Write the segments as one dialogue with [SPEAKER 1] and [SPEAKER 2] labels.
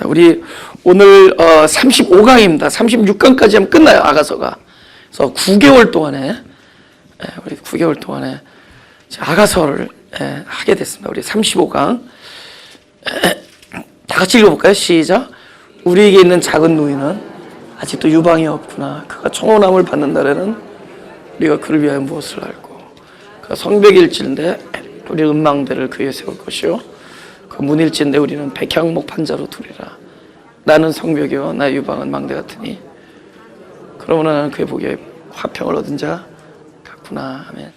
[SPEAKER 1] 우리 오늘 35강입니다. 36강까지 하면 끝나요, 아가서가. 그래서 9개월 동안에 우리 9개월 동안에 아가서를 하게 됐습니다. 우리 35강 다 같이 읽어볼까요? 시작. 우리에게 있는 작은 노인은 아직도 유방이 없구나. 그가 청혼함을 받는 날에는 우리가 그를 위하여 무엇을 알고, 그가 성벽일진데 우리 음망대를 그에 세울 것이요 그 문일진데 우리는 백향목 판자로 두리라. 나는 성벽이요 나의 유방은 망대 같으니 그러므로 나는 그의 보기에 화평을 얻은 자 같구나. 아멘.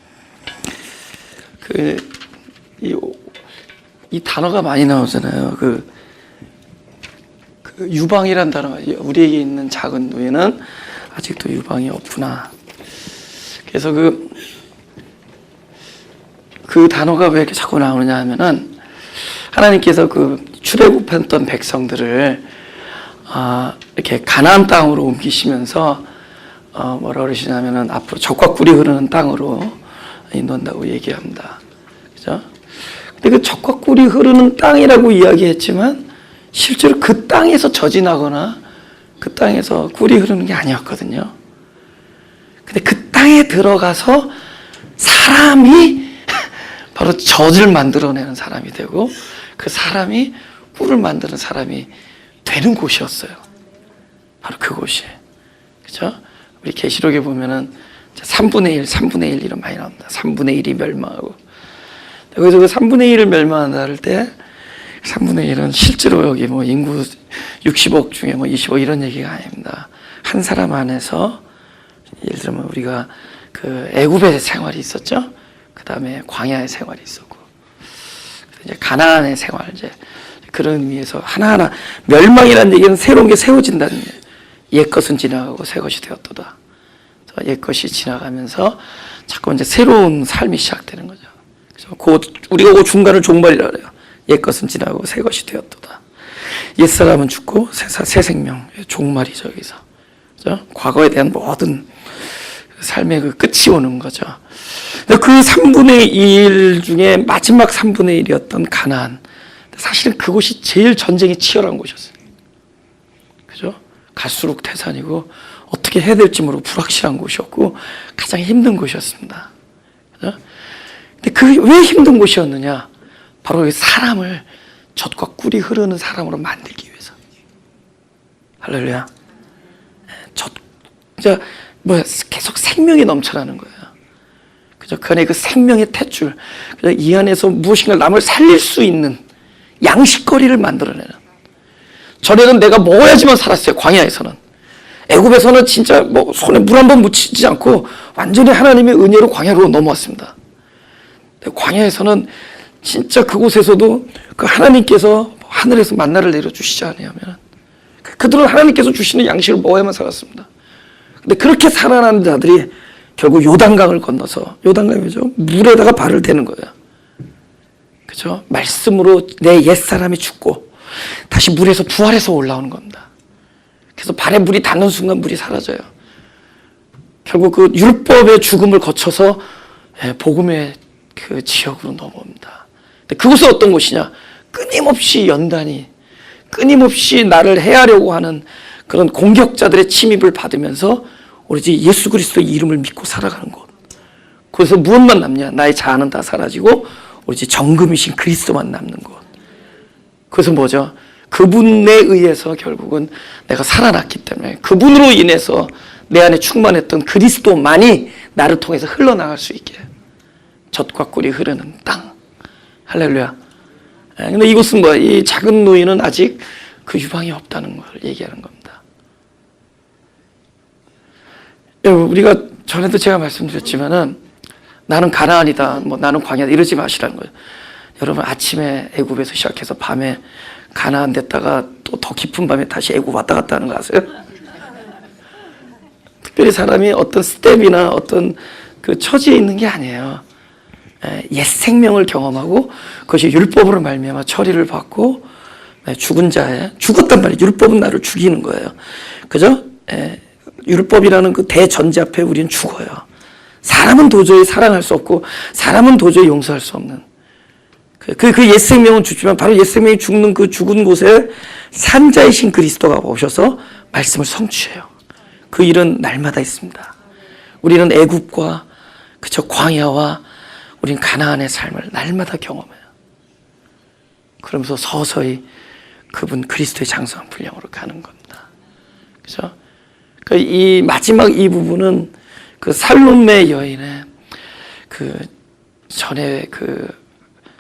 [SPEAKER 1] 이 단어가 많이 나오잖아요. 그 유방이란 단어가, 우리에게 있는 작은 노예는 아직도 유방이 없구나. 그래서 그 단어가 왜 이렇게 자꾸 나오느냐 하면은, 하나님께서 그 출애굽했던 백성들을 이렇게 가나안 땅으로 옮기시면서 뭐라 그러시냐면은 앞으로 젖과 꿀이 흐르는 땅으로 인도한다고 얘기합니다. 그죠? 근데 그 젖과 꿀이 흐르는 땅이라고 이야기했지만 실제로 그 땅에서 젖이 나거나 그 땅에서 꿀이 흐르는 게 아니었거든요. 근데 그 땅에 들어가서 사람이 바로 젖을 만들어내는 사람이 되고, 그 사람이 꿀을 만드는 사람이 되는 곳이었어요. 바로 그곳이. 그죠? 우리 계시록에 보면은 3분의 1, 3분의 1 이런 많이 나옵니다. 3분의 1이 멸망하고. 그래서 그 3분의 1을 멸망한다 할 때 3분의 1은 실제로 여기 뭐 인구 60억 중에 뭐 20억 이런 얘기가 아닙니다. 한 사람 안에서, 예를 들면 우리가 그 애굽의 생활이 있었죠. 그 다음에 광야의 생활이 있었고, 이제 가나안의 생활, 이제 그런 의미에서 하나하나 멸망이라는 얘기는 새로운 게 세워진다는 얘기예요. 옛 것은 지나가고 새 것이 되었도다. 옛 것이 지나가면서 자꾸 이제 새로운 삶이 시작되는 거죠. 그래서 우리가 그 중간을 종말이라 그래요. 옛 것은 지나고 새 것이 되었도다. 옛 사람은 죽고 새 생명, 종말이죠, 여기서. 그죠? 과거에 대한 모든 삶의 그 끝이 오는 거죠. 그 3분의 1 중에 마지막 3분의 1이었던 가나안. 사실은 그곳이 제일 전쟁이 치열한 곳이었어요. 그죠? 갈수록 태산이고 어떻게 해야 될지 모르고 불확실한 곳이었고 가장 힘든 곳이었습니다. 그죠? 근데 왜 힘든 곳이었느냐? 바로 사람을 젖과 꿀이 흐르는 사람으로 만들기 위해서. 할렐루야. 계속 생명이 넘쳐나는 거예요. 그죠? 그 안에 그 생명의 탯줄, 이 안에서 무엇인가 남을 살릴 수 있는 양식거리를 만들어내는. 전에는 내가 먹어야지만 살았어요. 광야에서는. 애굽에서는 진짜 뭐 손에 물 한 번 묻히지 않고 완전히 하나님의 은혜로 광야로 넘어왔습니다. 광야에서는 진짜 그곳에서도 그 하나님께서 하늘에서 만나를 내려주시지 않으면 그들은 하나님께서 주시는 양식을 먹어야만 살았습니다. 근데 그렇게 살아난 자들이 결국 요단강을 건너서, 요단강이 뭐죠? 물에다가 발을 대는 거예요. 그죠? 말씀으로 내 옛사람이 죽고 다시 물에서 부활해서 올라오는 겁니다. 그래서 발에 물이 닿는 순간 물이 사라져요. 결국 그 율법의 죽음을 거쳐서 복음의 그 지역으로 넘어옵니다. 근데 그곳은 어떤 곳이냐? 끊임없이 연단이, 끊임없이 나를 해하려고 하는 그런 공격자들의 침입을 받으면서 오로지 예수 그리스도의 이름을 믿고 살아가는 곳. 그래서 무엇만 남냐? 나의 자아는 다 사라지고 오로지 정금이신 그리스도만 남는 곳. 그래서 뭐죠? 그분에 의해서 결국은 내가 살아났기 때문에, 그분으로 인해서 내 안에 충만했던 그리스도만이 나를 통해서 흘러나갈 수 있게, 젖과 꿀이 흐르는 땅. 할렐루야. 근데 이곳은 뭐야? 이 작은 노인은 아직 그 유방이 없다는 걸 얘기하는 겁니다. 여러분, 우리가 전에도 제가 말씀드렸지만은 나는 가나안이다, 뭐 나는 광야다 이러지 마시라는 거예요. 여러분, 아침에 애굽에서 시작해서 밤에 가나안 됐다가 또 더 깊은 밤에 다시 애굽 왔다 갔다 하는 거 아세요? 특별히 사람이 어떤 스텝이나 어떤 그 처지에 있는 게 아니에요. 옛 생명을 경험하고 그것이 율법으로 말미암아 처리를 받고 죽은 자의, 죽었단 말이에요. 율법은 나를 죽이는 거예요. 그죠? 율법이라는 그 대전제 앞에 우리는 죽어요. 사람은 도저히 사랑할 수 없고 사람은 도저히 용서할 수 없는 그 옛 생명은 죽지만 바로 옛 생명이 죽는 그 죽은 곳에 산자이신 그리스도가 오셔서 말씀을 성취해요. 그 일은 날마다 있습니다. 우리는 애굽과 그저 광야와 우린 가나안의 삶을 날마다 경험해요. 그러면서 서서히 그분 그리스도의 장성한 분량으로 가는 겁니다. 그죠? 이 마지막 이 부분은 그 살롬의 여인의 그 전에 그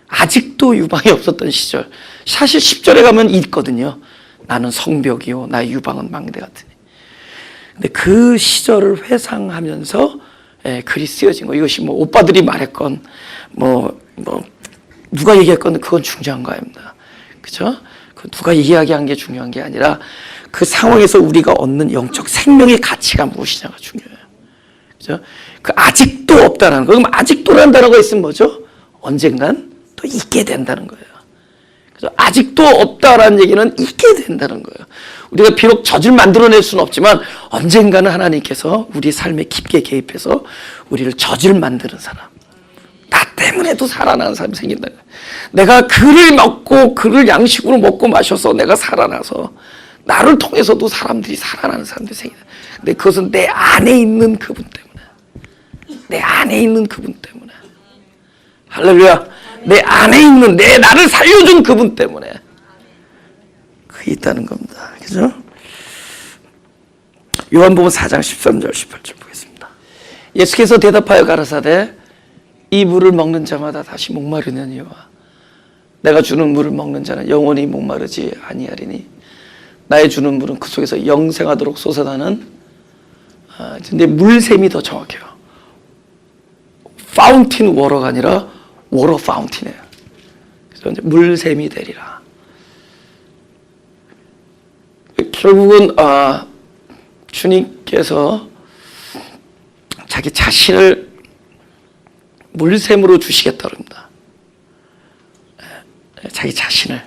[SPEAKER 1] 아직도 유방이 없었던 시절. 사실 10절에 가면 있거든요. 나는 성벽이요, 나의 유방은 망대 같으니. 근데 그 시절을 회상하면서 글이 쓰여진 거. 이것이 뭐 오빠들이 말했건 누가 얘기했건 그건 중요한 거 아닙니다. 그죠? 누가 이야기한 게 중요한 게 아니라 그 상황에서 우리가 얻는 영적 생명의 가치가 무엇이냐가 중요해요. 그죠? 그 아직도 없다는 거. 그럼 아직도라는 단어가 있으면 뭐죠? 언젠간 또 있게 된다는 거예요. 그래서 아직도 없다라는 얘기는 있게 된다는 거예요. 우리가 비록 젖을 만들어낼 수는 없지만 언젠가는 하나님께서 우리 삶에 깊게 개입해서 우리를 젖을 만드는 사람, 나 때문에도 살아나는 사람이 생긴다. 내가 그를 먹고 그를 양식으로 먹고 마셔서 내가 살아나서 나를 통해서도 사람들이 살아나는 사람들이 생긴다. 근데 그것은 내 안에 있는 그분 때문에, 내 안에 있는 그분 때문에, 할렐루야. 내 안에 있는 나를 살려준 그분 때문에 그게 있다는 겁니다. 그죠? 요한복음 4장 13절 18절 보겠습니다. 예수께서 대답하여 가라사대 이 물을 먹는 자마다 다시 목마르느니와 내가 주는 물을 먹는 자는 영원히 목마르지 아니하리니 나의 주는 물은 그 속에서 영생하도록 솟아나는 근데 물샘이 더 정확해요. 파운틴 워러가 아니라 워러 파운틴이에요. 그래서 이제 물샘이 되리라. 결국은 주님께서 자기 자신을 물샘으로 주시겠다 그럽니다. 자기 자신을,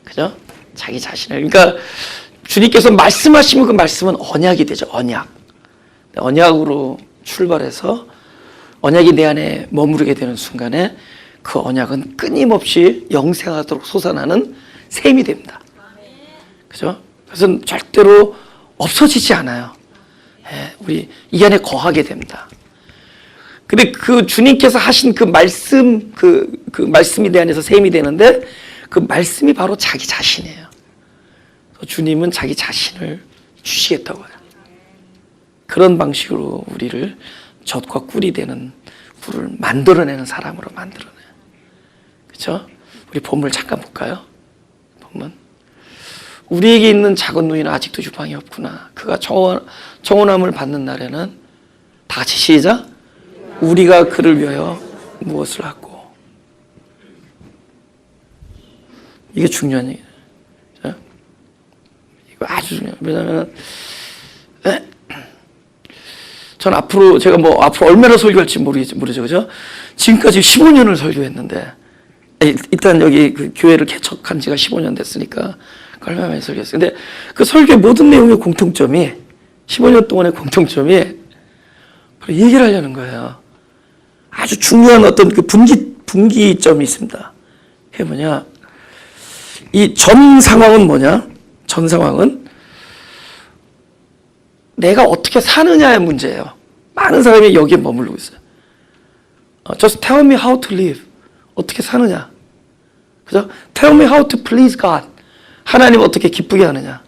[SPEAKER 1] 그죠? 자기 자신을. 그러니까 주님께서 말씀하시면 그 말씀은 언약이 되죠. 언약으로 출발해서 언약이 내 안에 머무르게 되는 순간에 그 언약은 끊임없이 영생하도록 솟아나는 샘이 됩니다. 그죠? 그래서 절대로 없어지지 않아요. 우리 이 안에 거하게 됩니다. 근데 그 주님께서 하신 그 말씀, 그 말씀이 내 안에서 샘이 되는데 그 말씀이 바로 자기 자신이에요. 주님은 자기 자신을 주시겠다고 해요. 그런 방식으로 우리를 젖과 꿀이 되는 물을 만들어내는 사람으로 만들어내요. 그렇죠? 우리 본문 잠깐 볼까요? 본문. 우리에게 있는 작은 누이는 아직도 유방이 없구나. 그가 정원함을 받는 날에는 다 같이 시작. 우리가 그를 위하여 무엇을 하고. 이게 중요한 얘기예요. 이거 아주 중요해요. 왜냐하면 전 앞으로 제가 앞으로 얼마나 설교할지 모르죠, 그죠? 지금까지 15년을 설교했는데 일단 여기 그 교회를 개척한 지가 15년 됐으니까 얼마나 많이 설교했어요. 근데 그 설교의 모든 내용의 공통점이 15년 동안의 공통점이 바로 얘기를 하려는 거예요. 아주 중요한 어떤 그 분기점이 있습니다. 그게 뭐냐? 이 전 상황은 뭐냐? 전 상황은 내가 어떻게 사느냐의 문제예요. 많은 사람이 여기에 머무르고 있어요. Just tell me how to live. 어떻게 사느냐. 그죠? Tell me how to please God. 하나님 어떻게 기쁘게 하느냐.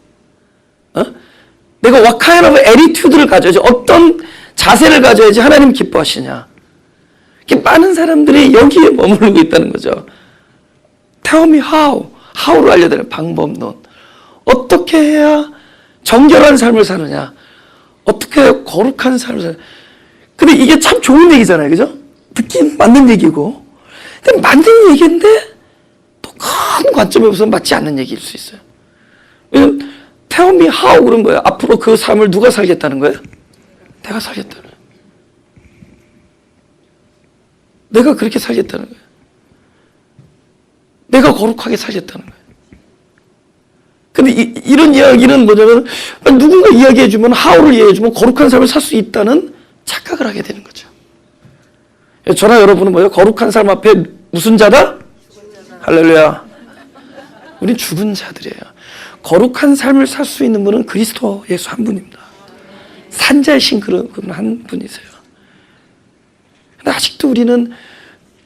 [SPEAKER 1] 내가 what kind of attitude를 가져야지, 어떤 자세를 가져야지 하나님 기뻐하시냐. 이렇게 많은 사람들이 여기에 머무르고 있다는 거죠. Tell me how. how를 알려드리는 방법론. 어떻게 해야 정결한 삶을 사느냐. 어떻게 해야 거룩한 삶을 사느냐. 근데 이게 참 좋은 얘기잖아요. 그죠? 듣긴 맞는 얘기고. 근데 맞는 얘기인데 또 큰 관점에 우선 맞지 않는 얘기일 수 있어요. 왜냐면 tell me how 그런 거예요. 앞으로 그 삶을 누가 살겠다는 거예요? 내가 살겠다는 거예요. 내가 그렇게 살겠다는 거예요. 내가 거룩하게 살겠다는 거예요. 근데 이런 이야기는 뭐냐면 누군가 이야기해주면 how를 이해해주면 거룩한 삶을 살 수 있다는 착각을 하게 되는 거죠. 저나 여러분은 뭐예요? 거룩한 삶 앞에 무슨 자다? 할렐루야. 우린 죽은 자들이에요. 거룩한 삶을 살 수 있는 분은 그리스도 예수 한 분입니다. 산자이신 그분 한 분이세요. 근데 아직도 우리는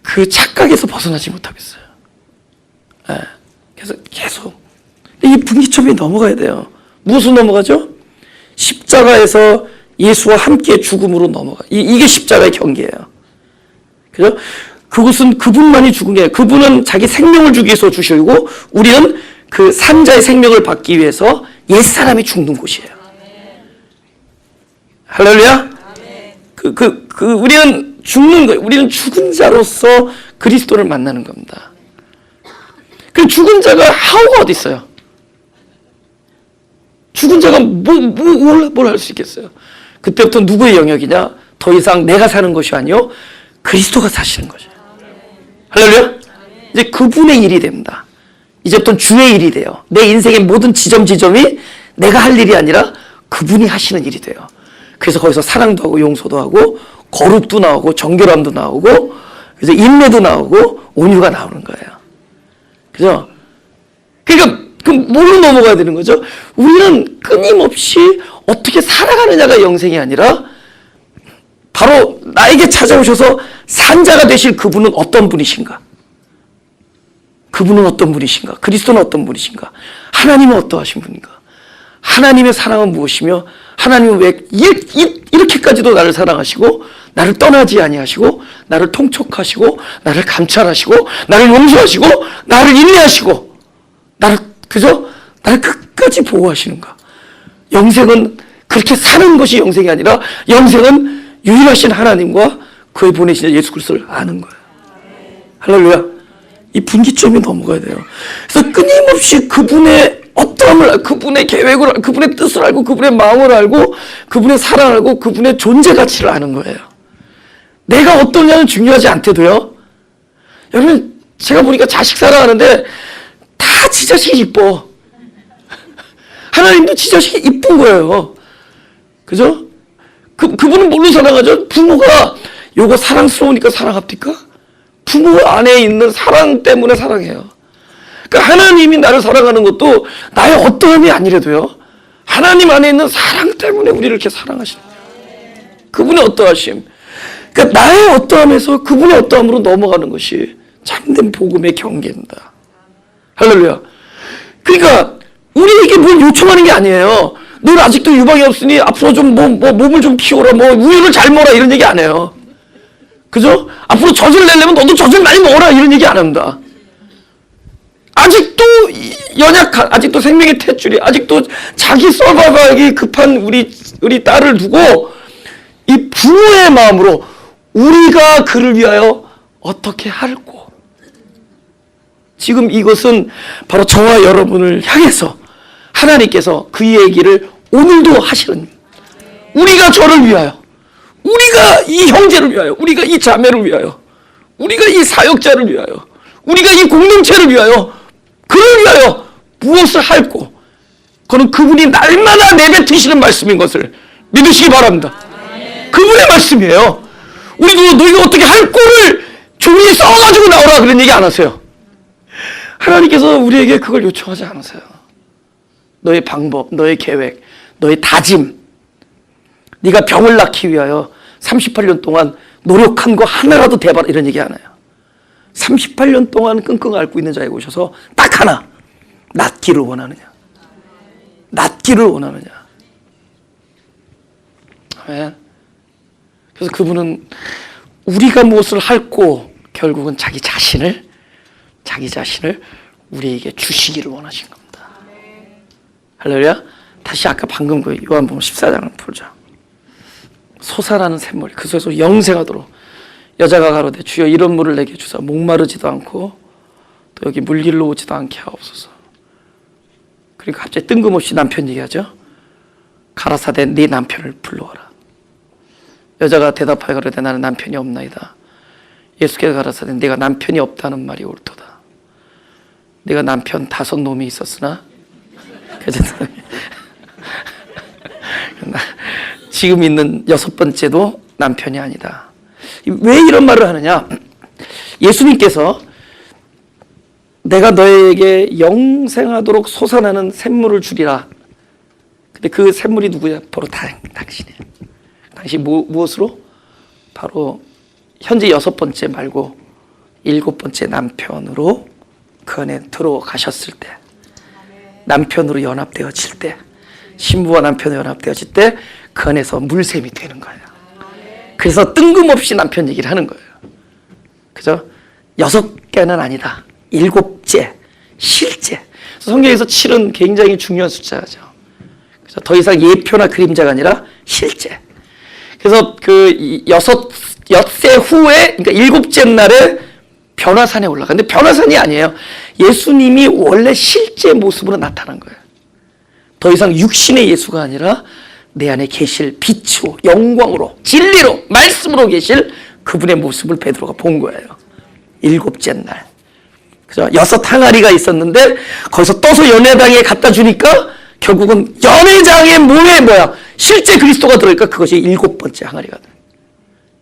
[SPEAKER 1] 그 착각에서 벗어나지 못하겠어요. 네. 그래서 계속 이 분기점이 넘어가야 돼요. 무엇으로 넘어가죠? 십자가에서 예수와 함께 죽음으로 넘어가. 이게 십자가의 경계예요. 그죠? 그것은 그분만이 죽은 게 아니라 그분은 자기 생명을 주기 위해서 주시고 우리는 그 산자의 생명을 받기 위해서 옛사람이 죽는 곳이에요. 할렐루야? 우리는 죽는 거예요. 우리는 죽은 자로서 그리스도를 만나는 겁니다. 그 죽은 자가 하우가 어디 있어요? 죽은 자가 뭘 할 수 있겠어요? 그때부터 누구의 영역이냐? 더 이상 내가 사는 것이 아니요 그리스도가 사시는 거죠. 할렐루야? 이제 그분의 일이 됩니다. 이제부터 주의 일이 돼요. 내 인생의 모든 지점이 내가 할 일이 아니라 그분이 하시는 일이 돼요. 그래서 거기서 사랑도 하고 용서도 하고 거룩도 나오고 정결함도 나오고 그래서 인내도 나오고 온유가 나오는 거예요. 그죠? 그러니까 뭘로 넘어가야 되는 거죠? 우리는 끊임없이 어떻게 살아가느냐가 영생이 아니라 바로 나에게 찾아오셔서 산자가 되실 그분은 어떤 분이신가? 그분은 어떤 분이신가? 그리스도는 어떤 분이신가? 하나님은 어떠하신 분인가? 하나님의 사랑은 무엇이며 하나님은 왜 이렇게까지도 나를 사랑하시고 나를 떠나지 아니하시고 나를 통촉하시고 나를 감찰하시고 나를 용서하시고 나를 인내하시고 나를 끝까지 보호하시는가? 영생은 그렇게 사는 것이 영생이 아니라 영생은 유일하신 하나님과 그의 보내신 예수 그리스도를 아는 거예요. 할렐루야. 이 분기점이 넘어가야 돼요. 그래서 끊임없이 그분의 어떠함을, 그분의 계획을 알고, 그분의 뜻을 알고, 그분의 마음을 알고, 그분의 사랑을 알고, 그분의 존재 가치를 아는 거예요. 내가 어떠냐는 중요하지 않대도요. 여러분, 제가 보니까 자식 사랑하는데 다 지 자식이 이뻐. 하나님도 지 자식이 이쁜 거예요. 그죠? 그분은 뭘로 사랑하죠? 부모가 요거 사랑스러우니까 사랑합니까? 부모 안에 있는 사랑 때문에 사랑해요. 그러니까 하나님이 나를 사랑하는 것도 나의 어떠함이 아니라도요. 하나님 안에 있는 사랑 때문에 우리를 이렇게 사랑하시는 거예요. 그분의 어떠하심. 그러니까 나의 어떠함에서 그분의 어떠함으로 넘어가는 것이 참된 복음의 경계입니다. 할렐루야. 그러니까 우리에게 뭘 요청하는 게 아니에요. 넌 아직도 유방이 없으니 앞으로 좀 몸을 좀 키워라, 우유를 잘 먹어라 이런 얘기 안 해요. 그죠? 앞으로 젖을 내려면 너도 젖을 많이 먹어라 이런 얘기 안 합니다. 아직도 연약한, 아직도 생명의 탯줄이, 아직도 자기 서바이벌이 급한 우리 딸을 두고 이 부모의 마음으로 우리가 그를 위하여 어떻게 할꼬. 지금 이것은 바로 저와 여러분을 향해서 하나님께서 그 얘기를 오늘도 하시는, 우리가 저를 위하여, 우리가 이 형제를 위하여, 우리가 이 자매를 위하여, 우리가 이 사역자를 위하여, 우리가 이 공동체를 위하여, 그를 위하여 무엇을 할꼬. 그는 그분이 날마다 내뱉으시는 말씀인 것을 믿으시기 바랍니다. 그분의 말씀이에요. 우리도 너희가 어떻게 할꼬를 종이에 써가지고 나오라 그런 얘기 안 하세요. 하나님께서 우리에게 그걸 요청하지 않으세요. 너의 방법, 너의 계획, 너의 다짐, 네가 병을 낫기 위하여 38년 동안 노력한 거 하나라도 대봐라 이런 얘기 안 해요. 38년 동안 끙끙 앓고 있는 자에게 오셔서 딱 하나, 낫기를 원하느냐, 낫기를 원하느냐. 아멘. 그래서 그분은 우리가 무엇을 할꼬 결국은 자기 자신을 우리에게 주시기를 원하신 겁니다. 할렐루야. 다시 아까 방금 그 요한복음 14장을 보자. 솟아나는 샘물이 그 속에서 영생하도록 여자가 가로되 주여 이런 물을 내게 주사 목마르지도 않고 또 여기 물길로 오지도 않게 하옵소서. 그리고 갑자기 뜬금없이 남편 얘기하죠. 가라사대 네 남편을 불러와라. 여자가 대답하여 가로되 나는 남편이 없나이다. 예수께서 가라사대 네가 남편이 없다는 말이 옳도다. 네가 남편 5놈이 있었으나 지금 있는 6번째도 남편이 아니다. 왜 이런 말을 하느냐? 예수님께서 내가 너에게 영생하도록 솟아나는 샘물을 주리라. 근데 그 샘물이 누구야? 바로 당신이에요. 당신 무엇으로? 바로 현재 6번째 말고 7번째 남편으로 그 안에 들어가셨을 때, 남편으로 연합되어질 때, 신부와 남편으로 연합되어질 때 그 안에서 물샘이 되는 거예요. 그래서 뜬금없이 남편 얘기를 하는 거예요. 그죠? 6개는 아니다. 7째, 실제. 성경에서 7은 굉장히 중요한 숫자죠. 그래서 더 이상 예표나 그림자가 아니라 실제. 그래서 그 엿새 후에, 그러니까 7째 날에 변화산에 올라가는데 변화산이 아니에요. 예수님이 원래 실제 모습으로 나타난 거예요. 더 이상 육신의 예수가 아니라 내 안에 계실 빛으로, 영광으로, 진리로, 말씀으로 계실 그분의 모습을 베드로가 본 거예요. 7째 날. 그죠? 6 항아리가 있었는데 거기서 떠서 연회장에 갖다 주니까 결국은 연회장의 몸에 뭐야? 실제 그리스도가 들어있으니까 그것이 7번째 항아리가 돼.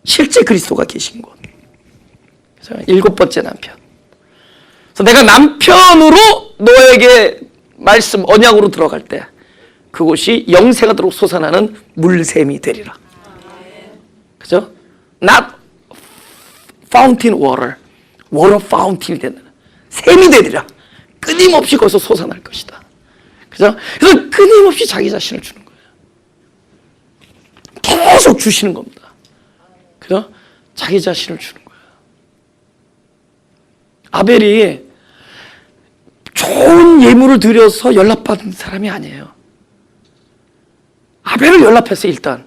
[SPEAKER 1] 실제 그리스도가 계신 곳. 그래서 7번째 남편. 그래서 내가 남편으로 너에게 말씀 언약으로 들어갈 때 그곳이 영생하도록 솟아나는 물샘이 되리라. 그죠? Not fountain water, water fountain이 된다. 샘이 되리라. 끊임없이 거기서 솟아날 것이다. 그죠? 그래서 끊임없이 자기 자신을 주는 거예요. 계속 주시는 겁니다. 그죠? 자기 자신을 주는 거예요. 아벨이 좋은 예물을 드려서 연락받은 사람이 아니에요. 아벨을 연락했어요. 일단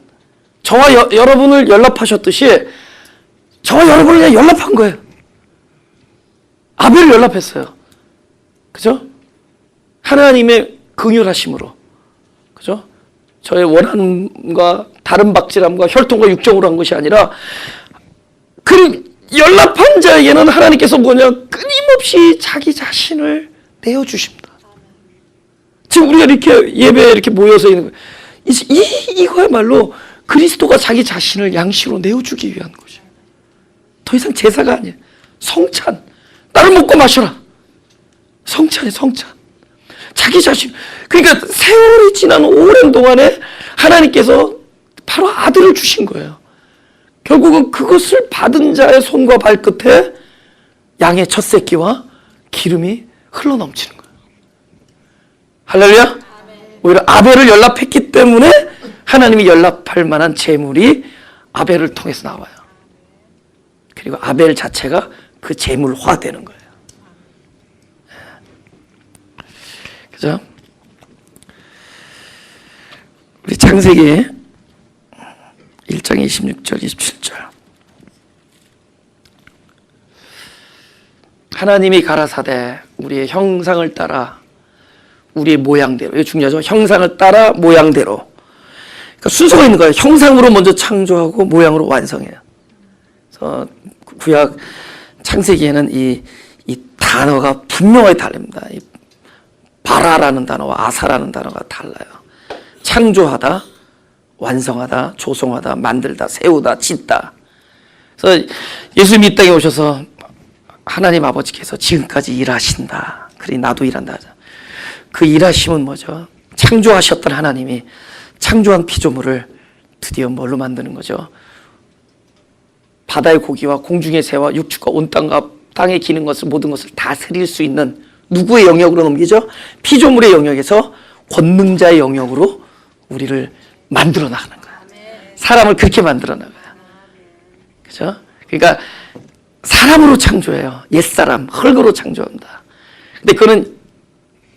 [SPEAKER 1] 저와 여러분을 연락하셨듯이 저와 여러분을 그냥 연락한 거예요. 아벨을 연락했어요. 그죠? 하나님의 긍휼하심으로. 그죠? 저의 원한과 다른 박질함과 혈통과 육정으로 한 것이 아니라 그 연락한 자에게는 하나님께서 뭐냐? 끊임없이 자기 자신을 내어주십니다. 지금 우리가 이렇게 예배에 이렇게 모여서 있는 거예요. 이거야말로 그리스도가 자기 자신을 양식으로 내어주기 위한 것이에요. 더 이상 제사가 아니에요. 성찬. 나를 먹고 마셔라. 성찬이 성찬. 자기 자신. 그러니까 세월이 지난 오랜 동안에 하나님께서 바로 아들을 주신 거예요. 결국은 그것을 받은 자의 손과 발끝에 양의 첫 새끼와 기름이 흘러넘치는 거예요. 할렐루야. 오히려 아벨을 연락했기 때문에 하나님이 연락할 만한 제물이 아벨을 통해서 나와요. 그리고 아벨 자체가 그 제물화 되는 거예요. 그죠? 우리 창세기 1장 26절 27절. 하나님이 가라사대 우리의 형상을 따라 우리의 모양대로. 이게 중요하죠. 형상을 따라 모양대로. 그러니까 순서가 있는 거예요. 형상으로 먼저 창조하고 모양으로 완성해요. 그래서 구약 창세기에는 이 단어가 분명하게 다릅니다. 이 바라라는 단어와 아사라는 단어가 달라요. 창조하다, 완성하다, 조성하다, 만들다, 세우다, 짓다. 그래서 예수님이 이 땅에 오셔서 하나님 아버지께서 지금까지 일하신다. 그러니 나도 일한다. 그 일하심은 뭐죠? 창조하셨던 하나님이 창조한 피조물을 드디어 뭘로 만드는 거죠? 바다의 고기와 공중의 새와 육축과 온 땅과 땅에 기는 것을 모든 것을 다스릴 수 있는 누구의 영역으로 넘기죠? 피조물의 영역에서 권능자의 영역으로 우리를 만들어 나가는 거야. 사람을 그렇게 만들어 나가요. 그죠? 그러니까 사람으로 창조해요. 옛사람, 흙으로 창조합니다. 근데 그거는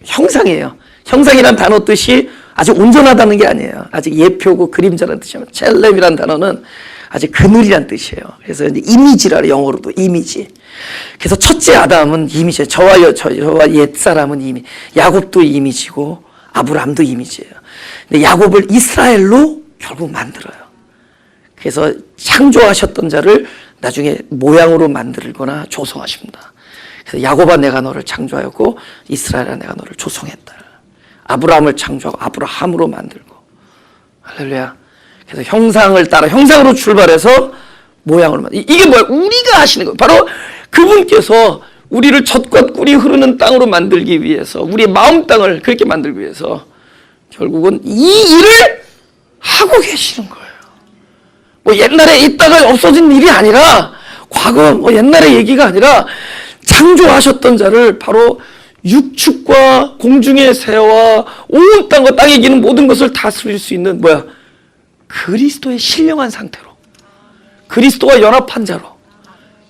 [SPEAKER 1] 형상이에요. 형상이란 단어 뜻이 아직 온전하다는 게 아니에요. 아직 예표고 그림자라는 뜻이에요. 첼렘이란 단어는 아직 그늘이란 뜻이에요. 그래서 이제 이미지라 영어로도 이미지. 그래서 첫째 아담은 이미지예요. 저와 옛사람은 이미지. 야곱도 이미지고 아브라함도 이미지예요. 근데 야곱을 이스라엘로 결국 만들어요. 그래서 창조하셨던 자를 나중에 모양으로 만들거나 조성하십니다. 그래서 야곱아 내가 너를 창조하였고 이스라엘아 내가 너를 조성했다. 아브라함을 창조하고 아브라함으로 만들고. 할렐루야. 그래서 형상을 따라 형상으로 출발해서 모양으로 만들. 이게 뭐야? 우리가 하시는 거예요. 바로 그분께서 우리를 젖과 꿀이 흐르는 땅으로 만들기 위해서, 우리의 마음 땅을 그렇게 만들기 위해서 결국은 이 일을 하고 계시는 거예요. 뭐 옛날에 있다가 없어진 일이 아니라, 과거 뭐 옛날의 얘기가 아니라, 창조하셨던 자를 바로 육축과 공중의 새와 온 땅과 땅에 기는 모든 것을 다스릴 수 있는 그리스도의 신령한 상태로, 그리스도와 연합한 자로,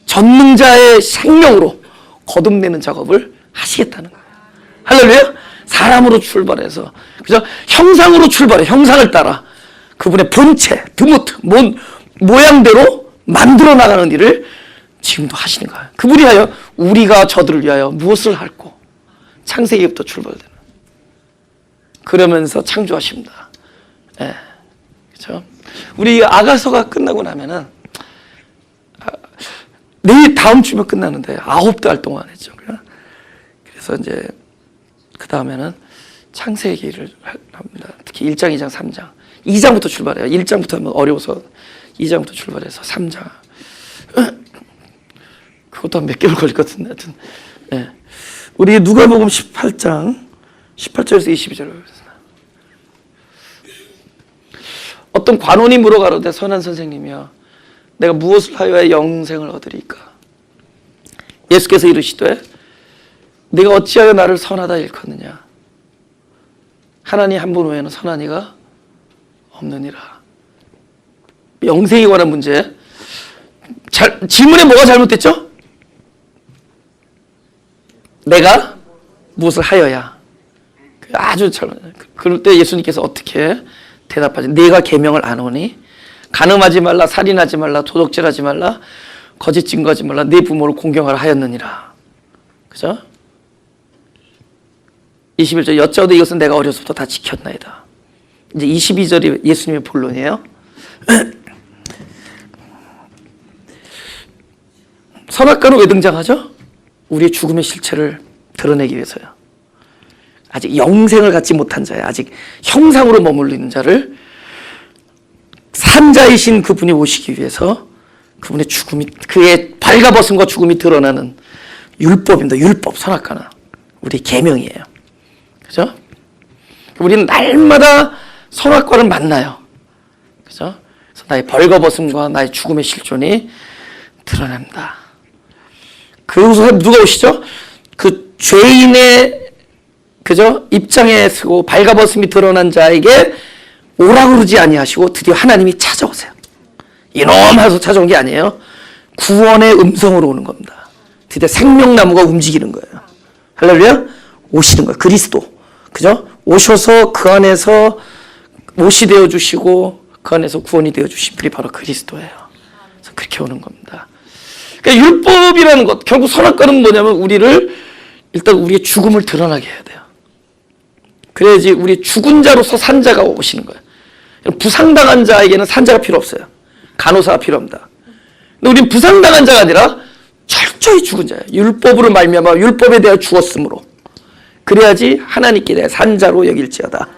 [SPEAKER 1] 전능자의 생명으로 거듭내는 작업을 하시겠다는 거예요. 할렐루야. 사람으로 출발해서, 그죠? 형상으로 출발해, 형상을 따라 그분의 본체, 드무트, 모양대로 만들어 나가는 일을 지금도 하시는 거예요. 그분이 하여 우리가 저들을 위하여 무엇을 할고, 창세기부터 출발되는, 그러면서 창조하십니다. 예, 그렇죠? 우리 아가서가 끝나고 나면은, 내일 다음 주면 끝나는데 9달 동안 했죠. 그래서 이제 그 다음에는 창세기를 합니다. 특히 1장, 2장, 3장. 2장부터 출발해요. 1장부터 하면 어려워서 2장부터 출발해서 3장. 그것도 한 몇 개월 걸릴 것 같은데, 하여튼. 예. 우리 누가복음 18장, 18절에서 22절을 보겠습니다. 어떤 관원이 물어가로되, 선한 선생님이여, 내가 무엇을 하여야 영생을 얻으리까? 예수께서 이르시되, 네가 어찌하여 나를 선하다 일컫느냐? 하나님 한 분 외에는 선한 이가 없느니라. 영생에 관한 문제. 질문에 뭐가 잘못됐죠? 내가 무엇을 하여야. 아주 잘못. 그럴 때 예수님께서 어떻게 대답하지? 네가 계명을 안 오니? 간음하지 말라, 살인하지 말라, 도둑질하지 말라, 거짓 증거하지 말라, 네 부모를 공경하라 하였느니라. 그죠? 21절, 여짜오되 이것은 내가 어려서부터 다 지켰나이다. 이제 22절이 예수님의 본론이에요. 선악과는 왜 등장하죠? 우리의 죽음의 실체를 드러내기 위해서요. 아직 영생을 갖지 못한 자야, 아직 형상으로 머물러 있는 자를 산자이신 그분이 오시기 위해서, 그분의 죽음이, 그의 발가벗음과 죽음이 드러나는 율법입니다. 율법, 선악과는 우리 계명이에요. 그죠? 우리는 날마다 선악과를 만나요. 그죠? 그래서 나의 벌거벗음과 나의 죽음의 실존이 드러납니다. 그 후에 누가 오시죠? 그 죄인의, 그죠? 입장에 서고 발가벗음이 드러난 자에게 오라고 그러지 아니하시고 드디어 하나님이 찾아오세요. 이놈 하면서 찾아온 게 아니에요. 구원의 음성으로 오는 겁니다. 드디어 생명나무가 움직이는 거예요. 할렐루야. 오시는 거예요. 그리스도, 그죠? 오셔서 그 안에서 못이 되어주시고 그 안에서 구원이 되어주신 분이 바로 그리스도예요. 그래서 그렇게 오는 겁니다. 그러니까 율법이라는 것, 결국 선악과는 뭐냐면 일단 우리의 죽음을 드러나게 해야 돼요. 그래야지 우리 죽은 자로서 산자가 오시는 거예요. 부상당한 자에게는 산자가 필요 없어요. 간호사가 필요합니다. 근데 우리는 부상당한 자가 아니라 철저히 죽은 자예요. 율법으로 말미암아 율법에 대하여 죽었으므로. 그래야지 하나님께 대해 산자로 여길지어다.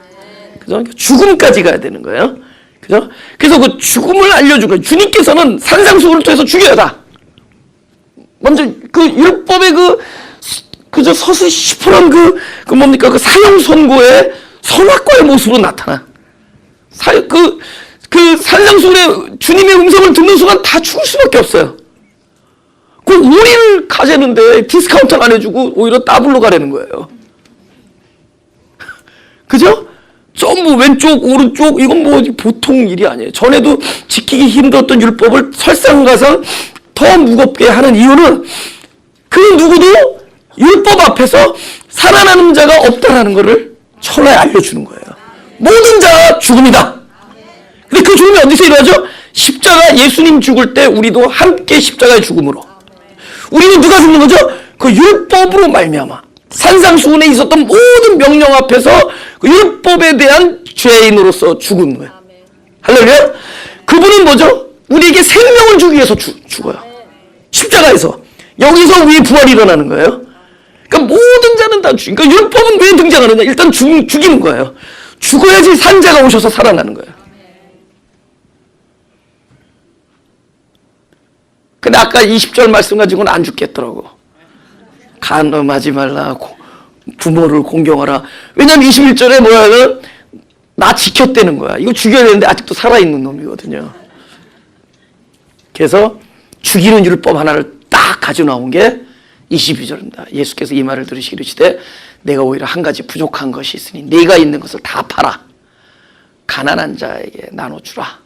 [SPEAKER 1] 그죠? 죽음까지 가야 되는 거예요. 그죠? 그래서 그 죽음을 알려준 거예요. 주님께서는 산상수훈을 통해서 죽여야 다. 먼저 그 율법의 그저 서슬시퍼런 그 뭡니까? 그 사형 선고의 선악과의 모습으로 나타나. 그 산상수훈의 주님의 음성을 듣는 순간 다 죽을 수밖에 없어요. 그 우리를 가재는데 디스카운트를 안 해주고 오히려 따블로 가려는 거예요. 그죠? 전부 왼쪽, 오른쪽, 이건 뭐 보통 일이 아니에요. 전에도 지키기 힘들었던 율법을 설상가상 더 무겁게 하는 이유는 그 누구도 율법 앞에서 살아나는 자가 없다라는 것을 철라에 알려주는 거예요. 모든 자가 죽음이다. 근데 그 죽음이 어디서 일어나죠? 십자가, 예수님 죽을 때 우리도 함께 십자가의 죽음으로. 우리는 누가 죽는 거죠? 그 율법으로 말미암아. 산상수훈에 있었던 모든 명령 앞에서 그 율법에 대한 죄인으로서 죽은 거예요. 할렐루야. 그분은 뭐죠? 우리에게 생명을 주기 위해서 죽어요. 십자가에서. 여기서 우리의 부활이 일어나는 거예요. 그러니까 모든 자는 다 그러니까 율법은 왜 등장하느냐? 일단 죽이는 거예요. 죽어야지 산자가 오셔서 살아나는 거예요. 근데 아까 20절 말씀 가지고는 안 죽겠더라고. 간음하지 말라, 부모를 공경하라. 왜냐면 21절에 뭐야? 나 지켰다는 거야. 이거 죽여야 되는데 아직도 살아있는 놈이거든요. 그래서 죽이는 율법 하나를 딱 가져 나온 게 22절입니다. 예수께서 이 말을 들으시기 이르시되 내가 오히려 한 가지 부족한 것이 있으니 네가 있는 것을 다 팔아 가난한 자에게 나눠주라.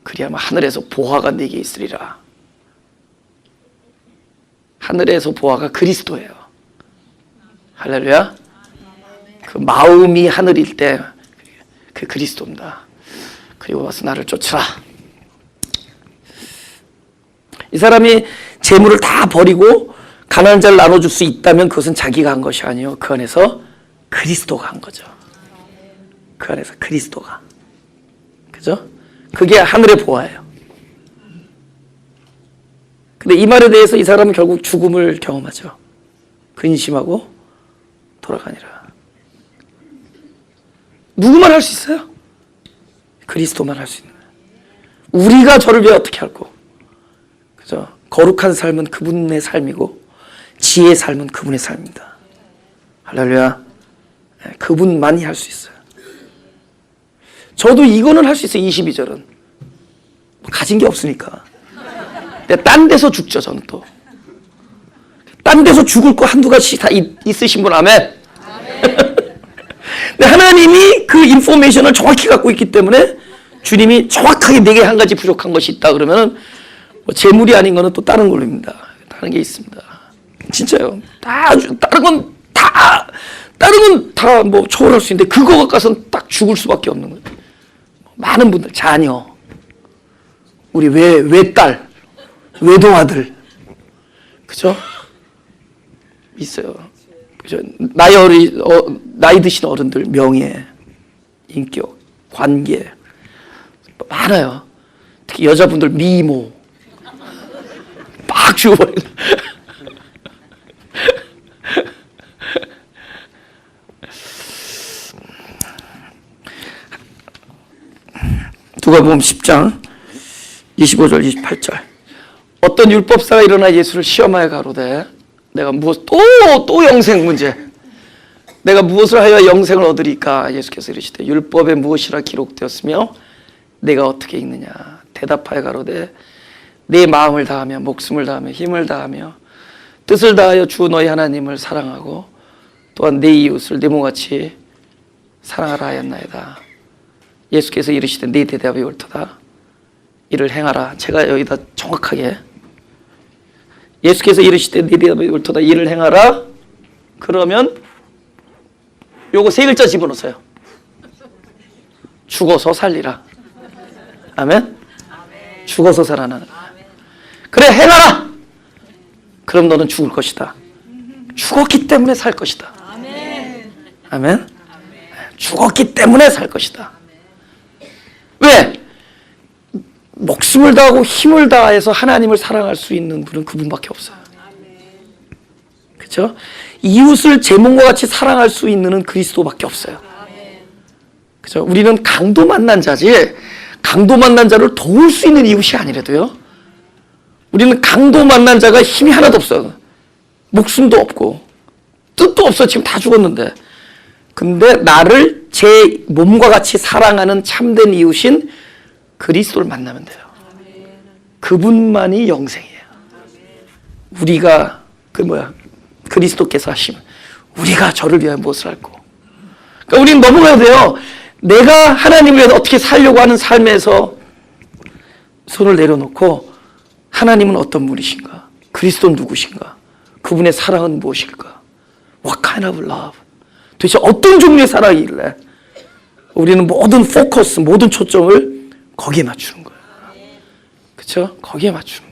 [SPEAKER 1] 그리하면 하늘에서 보화가 네게 있으리라. 하늘에서 보화가 그리스도예요. 할렐루야. 그 마음이 하늘일 때 그 그리스도입니다. 그리고 와서 나를 쫓으라. 이 사람이 재물을 다 버리고 가난한 자를 나눠줄 수 있다면 그것은 자기가 한 것이 아니요, 그 안에서 그리스도가 한 거죠. 그 안에서 그리스도가. 그죠? 그게 하늘의 보화예요. 근데 이 말에 대해서 이 사람은 결국 죽음을 경험하죠. 근심하고 돌아가니라. 누구만 할 수 있어요? 그리스도만 할 수 있는 거예요. 우리가 저를 위해 어떻게 할고, 그죠? 거룩한 삶은 그분의 삶이고 지혜의 삶은 그분의 삶입니다. 할렐루야. 그분만이 할 수 있어요. 저도 이거는 할 수 있어요. 22절은 가진 게 없으니까. 근데 딴 데서 죽죠. 저는 또 딴 데서 죽을 거 한두 가지 다 있으신 분. 아멘. 근데 하나님이 그 인포메이션을 정확히 갖고 있기 때문에 주님이 정확하게 내게 한 가지 부족한 것이 있다 그러면 뭐 재물이 아닌 거는 또 다른 걸로입니다. 다른 게 있습니다. 진짜요. 다른 건 다 뭐 초월할 수 있는데 그거 가까서는 딱 죽을 수밖에 없는 거예요. 많은 분들, 자녀, 우리 외딸, 외동아들, 그죠? 있어요. 그죠? 나이 드신 어른들, 명예, 인격, 관계 많아요. 특히 여자분들 미모 막 죽어버리는. 누가복음 10장 25절 28절. 어떤 율법사가 일어나 예수를 시험하여 가로되 내가 또 영생 문제. 내가 무엇을 하여 영생을 얻으리까? 예수께서 이르시되 율법에 무엇이라 기록되었으며 내가 어떻게 읽느냐? 대답하여 가로되 내 마음을 다하며 목숨을 다하며 힘을 다하며 뜻을 다하여 주 너희 하나님을 사랑하고 또한 내 이웃을 내 몸같이 사랑하라 하였나이다. 예수께서 이르시되 네 대답이 옳도다. 이를 행하라. 제가 여기다 정확하게 예수께서 이르시되 네 대답이 옳도다. 이를 행하라. 그러면 요거 세 글자 집어넣으세요. 죽어서 살리라. 아멘? 죽어서 살아나는. 그래, 행하라. 그럼 너는 죽을 것이다. 죽었기 때문에 살 것이다. 아멘? 죽었기 때문에 살 것이다. 왜? 목숨을 다하고 힘을 다해서 하나님을 사랑할 수 있는 분은 그분밖에 없어요. 그렇죠? 이웃을 제 몸과 같이 사랑할 수 있는 그리스도밖에 없어요. 그렇죠? 우리는 강도 만난 자지 강도 만난 자를 도울 수 있는 이웃이 아니라도요. 우리는 강도 만난 자가 힘이 하나도 없어요. 목숨도 없고 뜻도 없어. 지금 다 죽었는데. 근데 나를 제 몸과 같이 사랑하는 참된 이웃인 그리스도를 만나면 돼요. 그분만이 영생이에요. 우리가 그리스도께서 하시면 우리가 저를 위하여 무엇을 할고. 그러니까 우리는 넘어가야 돼요. 내가 하나님을 위해서 어떻게 살려고 하는 삶에서 손을 내려놓고 하나님은 어떤 분이신가? 그리스도는 누구신가? 그분의 사랑은 무엇일까? What kind of love? 도대체 어떤 종류의 사랑이길래 우리는 모든 포커스, 모든 초점을 거기에 맞추는 거예요. 그렇죠? 거기에 맞추는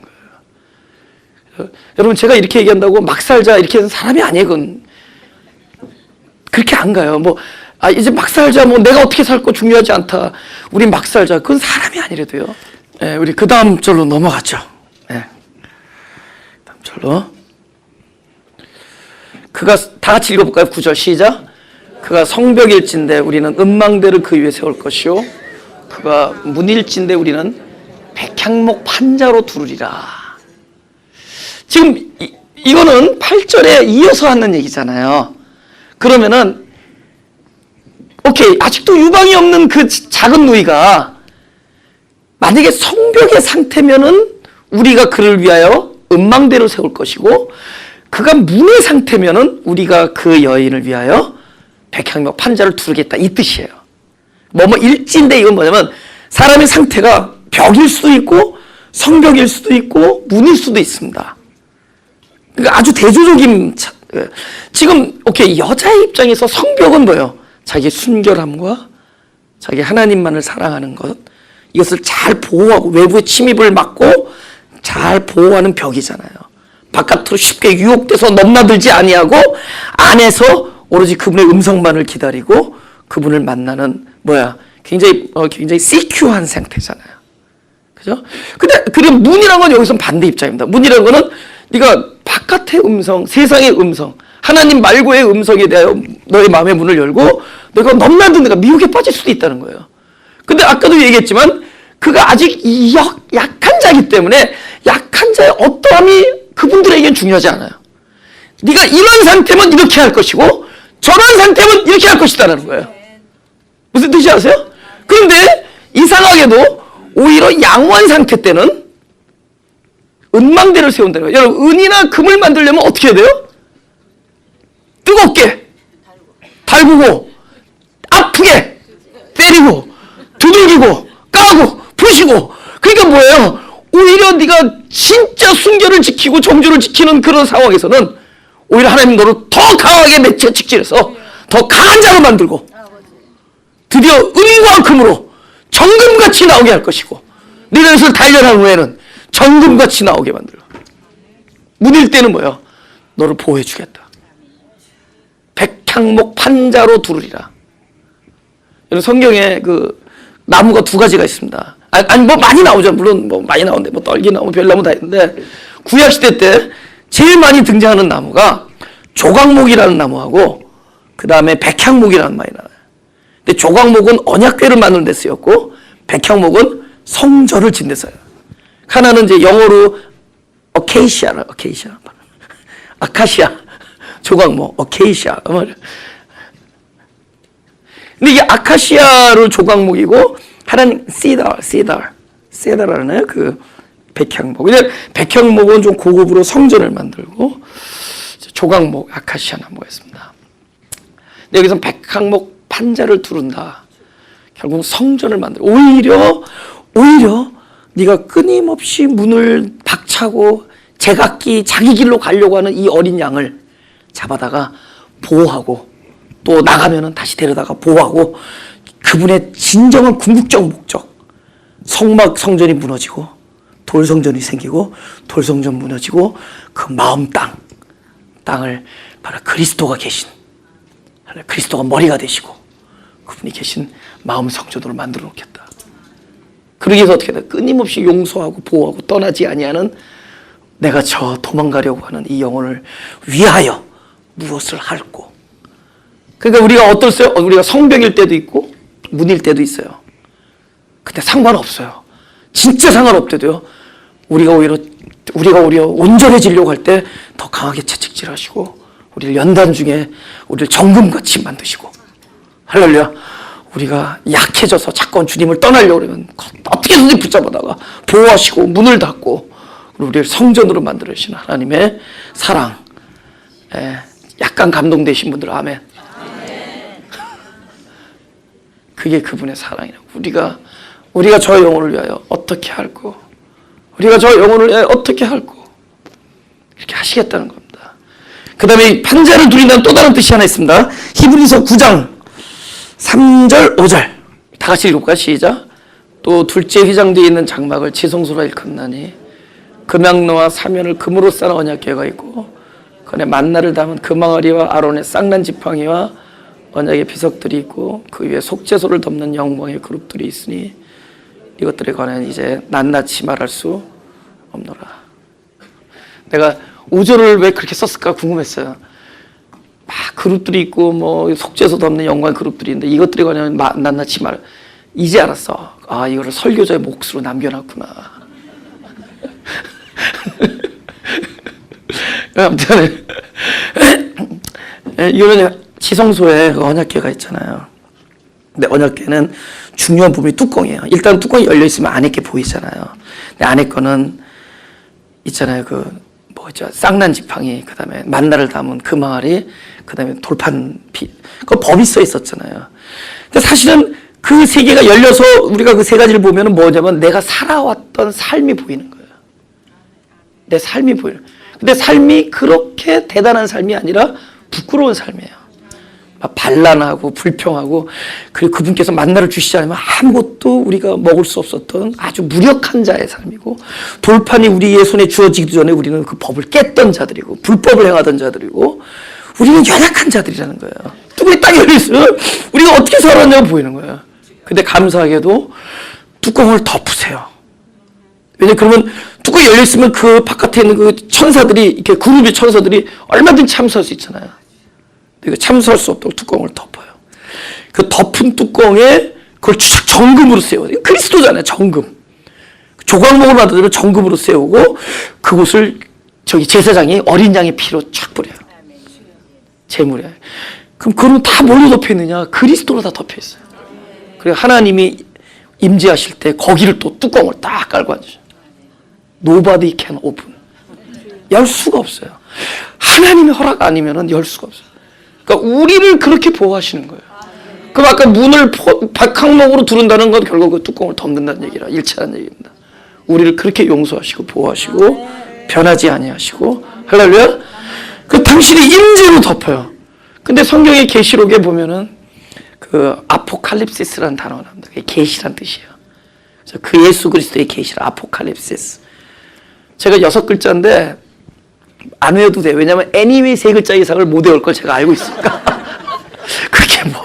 [SPEAKER 1] 거예요. 여러분, 제가 이렇게 얘기한다고 막 살자 이렇게 하는 사람이 아니에요. 그건 그렇게 안 가요. 이제 막 살자, 내가 어떻게 살 거 중요하지 않다. 우리 막 살자. 그건 사람이 아니래도요. 네, 우리 그 다음 절로 넘어갔죠. 네. 다음 절로. 그가 다 같이 읽어볼까요? 9절 시작. 그가 성벽일진데 우리는 음망대를 그 위에 세울 것이요 그가 문일진데 우리는 백향목 판자로 두르리라. 지금 이거는 8절에 이어서 하는 얘기잖아요. 그러면은 오케이, 아직도 유방이 없는 그 작은 누이가 만약에 성벽의 상태면은 우리가 그를 위하여 음망대로 세울 것이고, 그가 문의 상태면은 우리가 그 여인을 위하여 백향목 판자를 두르겠다, 이 뜻이에요. 일지인데 이건 뭐냐면 사람의 상태가 벽일 수도 있고 성벽일 수도 있고 문일 수도 있습니다. 그러니까 아주 대조적인, 지금 오케이, 여자의 입장에서 성벽은 뭐예요? 자기 순결함과 자기 하나님만을 사랑하는 것, 이것을 잘 보호하고 외부의 침입을 막고 잘 보호하는 벽이잖아요. 바깥으로 쉽게 유혹돼서 넘나들지 아니하고 안에서 오로지 그분의 음성만을 기다리고 그분을 만나는 굉장히 시큐한 상태잖아요. 그죠? 근데 그럼 문이라는 건 여기서 반대 입장입니다. 문이라는 거는 네가 바깥의 음성, 세상의 음성, 하나님 말고의 음성에 대하여 너의 마음의 문을 열고 너가 넘나든 데가 미혹에 빠질 수도 있다는 거예요. 근데 아까도 얘기했지만 그가 아직 약한 자이기 때문에 약한 자의 어떠함이 그분들에겐 중요하지 않아요. 네가 이런 상태면 이렇게 할 것이고 저런 상태면 이렇게 할 것이다라는 거예요. 무슨 뜻이 아세요? 그런데 이상하게도 오히려 양호한 상태 때는 은망대를 세운다는 거예요. 여러분, 은이나 금을 만들려면 어떻게 해야 돼요? 뜨겁게 달구고 아프게 때리고 두들기고 까고 부시고. 그러니까 뭐예요? 오히려 네가 진짜 순결을 지키고 정주를 지키는 그런 상황에서는 오히려 하나님 너를 더 강하게 맺혀 직질해서 더 강한 자로 만들고 드디어 은과 금으로 정금같이 나오게 할 것이고, 너희는 것을 단련한 후에는 정금같이 나오게 만들고, 문일 때는 뭐예요? 너를 보호해 주겠다. 백향목 판자로 두르리라. 성경에 그 나무가 두 가지가 있습니다. 아니 많이 나오죠. 물론 많이 나오는데 떨기나무, 별나무 다 있는데, 구약 시대 때 제일 많이 등장하는 나무가 조각목이라는 나무하고 그 다음에 백향목이라는 말이 나와요. 근데 조각목은 언약궤를 만드는 데 쓰였고 백향목은 성전을 짓는 데 써요. 하나는 이제 영어로 아카시아, 조각목, 어케이시아. 근데 이게 아카시아로 조각목이고 하나는 시다라는 그 백향목. 근데 백향목은 좀 고급으로 성전을 만들고, 조각목, 아카시아 나무가 있습니다. 근데 여기서 백향목 판자를 두른다. 결국 성전을 만들고, 오히려 네가 끊임없이 문을 박차고 제각기 자기 길로 가려고 하는 이 어린 양을 잡아다가 보호하고, 또 나가면은 다시 데려다가 보호하고, 그분의 진정한 궁극적 목적, 성전이 무너지고 돌성전이 생기고 돌성전 무너지고 그 마음 땅을 바로 그리스도가 계신, 그리스도가 머리가 되시고 그분이 계신 마음 성전으로 만들어 놓겠다. 그러기 위해서 어떻게 돼? 끊임없이 용서하고 보호하고 떠나지 아니하는, 내가 저 도망가려고 하는 이 영혼을 위하여 무엇을 할꼬. 그러니까 우리가 어떨까요? 우리가 성벽일 때도 있고 문일 때도 있어요. 근데 상관없어요. 진짜 상관없대도요. 우리가 오히려 온전해지려고 할 때 더 강하게 채찍질하시고 우리를 연단 중에 우리를 정금같이 만드시고, 할렐루야. 우리가 약해져서 자꾸 주님을 떠나려고 그러면 어떻게든지 붙잡아다가 보호하시고 문을 닫고 우리를 성전으로 만들으시는 하나님의 사랑. 약간 감동되신 분들 아멘. 그게 그분의 사랑이라고. 우리가 저 영혼을 위하여 어떻게 할꼬, 우리가 저 영혼을 위하여 어떻게 할꼬, 이렇게 하시겠다는 겁니다. 그 다음에 판자를 두린다는 또 다른 뜻이 하나 있습니다. 히브리서 9장 3절 5절 다 같이 읽어볼까요? 시작. 또 둘째 휘장되어 있는 장막을 지성소로 일컫나니 금양로와 사면을 금으로 쌓은 언약궤가 있고 그네 만나를 담은 금항아리와 아론의 쌍난 지팡이와 언약의 비석들이 있고 그 위에 속죄소를 덮는 영광의 그룹들이 있으니 이것들에 관한 이제 낱낱이 말할 수 없노라. 내가 5절을 왜 그렇게 썼을까 궁금했어요. 막 그룹들이 있고 뭐 속죄소도 없는 영광의 그룹들이 있는데 이것들에 관한 낱낱이 말, 이제 알았어. 아, 이거를 설교자의 몫으로 남겨놨구나. 아무튼 이거는 지성소에 그 언약궤가 있잖아요. 근데 언약궤는 중요한 부분이 뚜껑이에요. 일단 뚜껑이 열려 있으면 안에 게 보이잖아요. 근데 안에 거는 있잖아요. 그 뭐죠? 쌍난 지팡이, 그다음에 만나를 담은 금항아리, 그다음에 돌판 비. 그 법이 써 있었잖아요. 근데 사실은 그 세 개가 열려서 우리가 그 세 가지를 보면은 뭐냐면 내가 살아왔던 삶이 보이는 거예요. 내 삶이 보이는. 근데 삶이 그렇게 대단한 삶이 아니라 부끄러운 삶이에요. 막 반란하고 불평하고, 그리고 그분께서 만나를 주시지 않으면 아무것도 우리가 먹을 수 없었던 아주 무력한 자의 삶이고, 돌판이 우리의 손에 주어지기 전에 우리는 그 법을 깼던 자들이고 불법을 행하던 자들이고, 우리는 연약한 자들이라는 거예요. 뚜껑이 딱 열려있으면 우리가 어떻게 살았냐고 보이는 거예요. 근데 감사하게도 뚜껑을 덮으세요. 왜냐 그러면 뚜껑이 열려있으면 그 바깥에 있는 그 천사들이, 이렇게 그룹의 천사들이 얼마든지 참수할 수 있잖아요. 이거 참수할 수 없도록 뚜껑을 덮어요. 그 덮은 뚜껑에 그걸 정금으로 세워요. 그리스도잖아요. 정금. 조각목을 만들면 정금으로 세우고, 그곳을 저기 제사장이 어린 양의 피로 쫙 뿌려요. 제물에. 그럼 그건 다 뭘로 덮여 있느냐? 그리스도로 다 덮여 있어요. 그리고 하나님이 임재하실 때 거기를 또 뚜껑을 딱 깔고 앉으셔요. Nobody can open. 열 수가 없어요. 하나님의 허락 아니면은 열 수가 없어요. 그러니까 우리를 그렇게 보호하시는 거예요. 그럼 아까 문을 박항목으로 두른다는 건 결국 그 뚜껑을 덮는다는 얘기라, 일치하는 얘기입니다. 우리를 그렇게 용서하시고 보호하시고 변하지 아니하시고, 할렐루야. 그 당신이 임재로 덮어요. 근데 성경의 계시록에 보면은 그 아포칼립시스라는 단어가 나옵니다. 그게 계시란 뜻이에요. 그래서 그 예수 그리스도의 계시라, 아포칼립시스. 제가 6글자인데 안 외워도 돼요. 왜냐하면 anyway 3글자 이상을 못 외울 걸 제가 알고 있으니까. 그게 뭐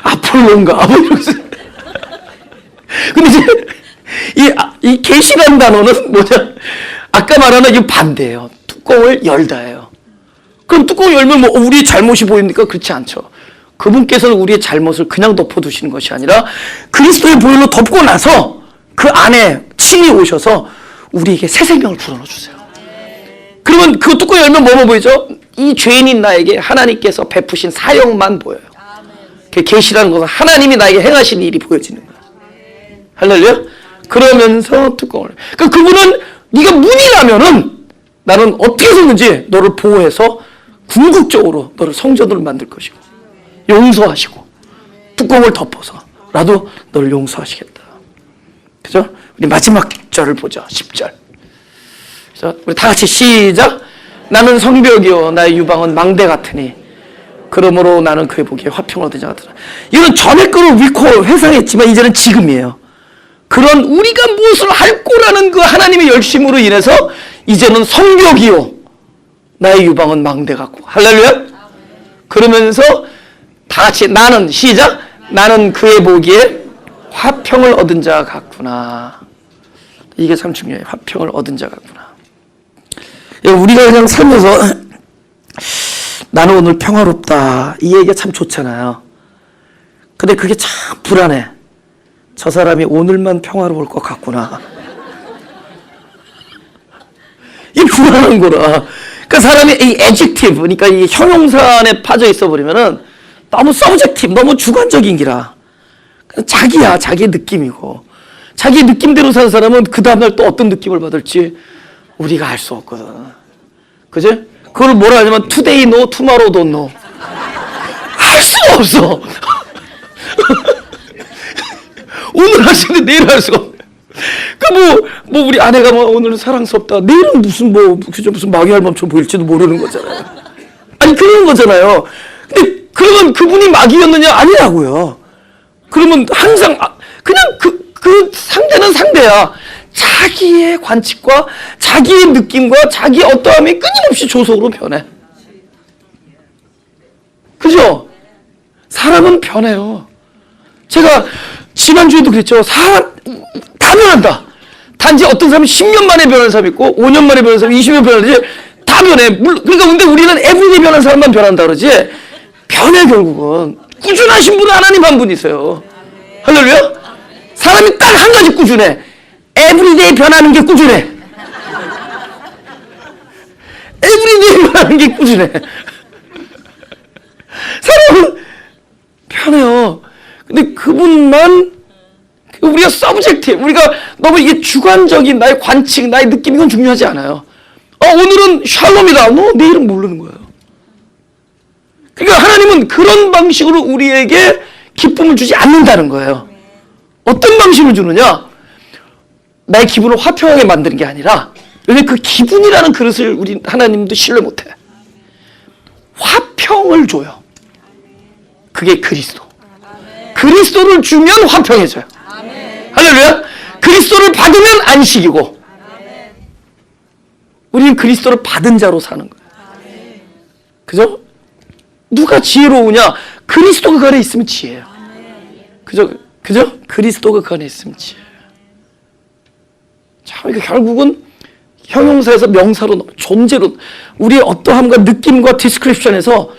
[SPEAKER 1] 아폴로인가 뭐 이러면서. 근데 이제 이 계시라는 단어는 뭐냐? 아까 말하는 이 반대예요. 뚜껑을 열다예요. 그럼 뚜껑을 열면 뭐 우리의 잘못이 보입니까? 그렇지 않죠. 그분께서는 우리의 잘못을 그냥 덮어두시는 것이 아니라 그리스도의 보혈로 덮고 나서 그 안에 친히 오셔서 우리에게 새 생명을 불어넣어 주세요. 그러면 그 뚜껑 열면 뭐뭐 보이죠? 이 죄인인 나에게 하나님께서 베푸신 사역만 보여요. 그 계시라는 것은 하나님이 나에게 행하신 일이 보여지는 거예요. 할렐루야. 그러면서 뚜껑을. 그러니까 그분은 네가 문이라면은 나는 어떻게 해서든지 너를 보호해서 궁극적으로 너를 성전으로 만들 것이고 용서하시고 뚜껑을 덮어서라도 너를 용서하시겠다. 그죠? 우리 마지막 절을 보자. 10절. 그래서 우리 다 같이 시작. 나는 성벽이요 나의 유방은 망대 같으니 그러므로 나는 그의 보기에 화평을 얻은 자 같으라. 이건 전에 거를 위코 회상했지만 이제는 지금이에요. 그런 우리가 무엇을 할 거라는 그 하나님의 열심으로 인해서 이제는 성벽이요 나의 유방은 망대 같고. 할렐루야. 그러면서 다 같이 나는 시작. 나는 그의 보기에 화평을 얻은 자 같구나. 이게 참 중요해요. 화평을 얻은 자 같구나. 우리가 그냥 살면서 나는 오늘 평화롭다 이 얘기가 참 좋잖아요. 근데 그게 참 불안해. 저 사람이 오늘만 평화로울 것 같구나. 이 불안한 거라. 그러니까 사람이 이 adjective, 그러니까 이 형용사 안에 빠져 있어 버리면은 너무 subjective, 너무 주관적인 기라. 자기야, 자기의 느낌이고. 자기 느낌대로 사는 사람은 그 다음날 또 어떤 느낌을 받을지 우리가 알 수 없거든. 그지? 그걸 뭐라 하냐면 today no, tomorrow don't know. 알 수가 없어. 오늘 할 수 있는데 내일 할 수가 없어. 뭐 우리 아내가 뭐 오늘은 사랑스럽다. 내일은 무슨 무슨 마귀알밤처럼 보일지도 모르는 거잖아요. 아니 그런 거잖아요. 근데 그러면 그분이 마귀였느냐? 아니라고요. 그러면 항상 그냥 그 상대는 상대야. 자기의 관측과 자기의 느낌과 자기의 어떠함이 끊임없이 조속으로 변해. 그죠? 사람은 변해요. 제가 지난주에도 그랬죠. 사람 다 변한다. 단지 어떤 사람은 10년 만에 변하는 사람이 있고 5년 만에 변하는 사람이 20년 변하는지 다 변해. 그러니까 근데 우리는 에브리데이 변한 사람만 변한다 그러지 변해. 결국은 꾸준하신 분은 하나님 한 분이세요. 할렐루야. 사람이 딱 한 가지 꾸준해. 에브리데이 변하는 게 꾸준해. 에브리데이만 하는 게 꾸준해. 사람은 편해요. 근데 그분만 우리가 서브젝트에 우리가 너무 이게 주관적인 나의 관측, 나의 느낌 이건 중요하지 않아요. 오늘은 샬롬이다. 너 내일은 모르는 거예요. 그러니까 하나님은 그런 방식으로 우리에게 기쁨을 주지 않는다는 거예요. 어떤 방식으로 주느냐? 나의 기분을 화평하게 만드는 게 아니라, 왜냐면 그 기분이라는 그릇을 우리 하나님도 신뢰 못해. 화평을 줘요. 그게 그리스도. 그리스도를 주면 화평해져요. 할렐루야. 그리스도를 받으면 안식이고, 우리는 그리스도를 받은 자로 사는 거예요. 그죠? 누가 지혜로우냐? 그리스도가 그 안에 있으면 지혜예요. 그죠? 그리스도가 그 안에 있으면 지혜예요. 참, 이게 결국은 형용사에서 명사로, 존재로, 우리의 어떠함과 느낌과 디스크립션에서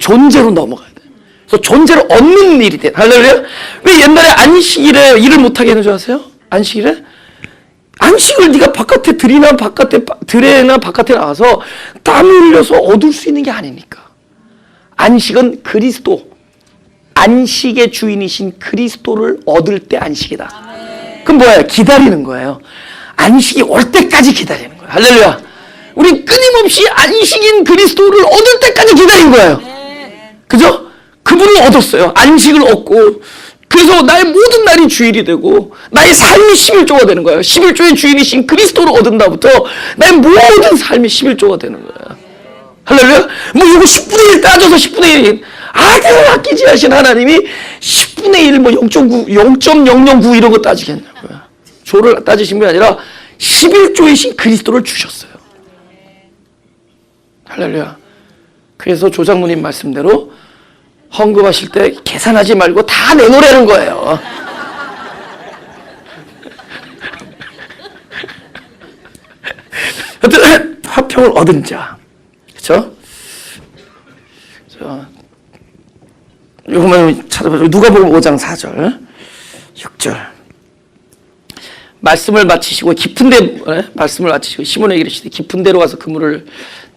[SPEAKER 1] 존재로 넘어가야 돼. 그래서 존재를 얻는 일이 돼. 할렐루야? 왜 옛날에 안식일에 일을 못하게 하는 줄 아세요? 안식일에? 안식을 네가 바깥에 들에나 바깥에 나가서 땀을 흘려서 얻을 수 있는 게 아니니까. 안식은 그리스도, 안식의 주인이신 그리스도를 얻을 때 안식이다. 그럼 뭐예요? 기다리는 거예요. 안식이 올 때까지 기다리는 거예요. 할렐루야. 우리 끊임없이 안식인 그리스도를 얻을 때까지 기다린 거예요. 그죠? 그분을 얻었어요. 안식을 얻고, 그래서 나의 모든 날이 주일이 되고 나의 삶이 11조가 되는 거예요. 11조의 주인이신 그리스도를 얻은 다부터 나의 모든 삶이 11조가 되는 거예요. 할렐루야. 뭐 이거 10분의 1 따져서 10분의 1 아들 아끼지 하신 하나님이 10분의 1 뭐 0.009 이런 거 따지겠냐고요. 조를 따지신 게 아니라 11조이신 그리스도를 주셨어요. 할렐루야. 그래서 조장모님 말씀대로 헌금하실 때 계산하지 말고 다 내놓으라는 거예요. 화평을 얻은 자. 그렇죠? 요거만 찾아보죠. 누가복음 5장 4절, 6절. 말씀을 마치시고 말씀을 마치시고 시몬에게 이르시되 깊은 데로 가서 그물을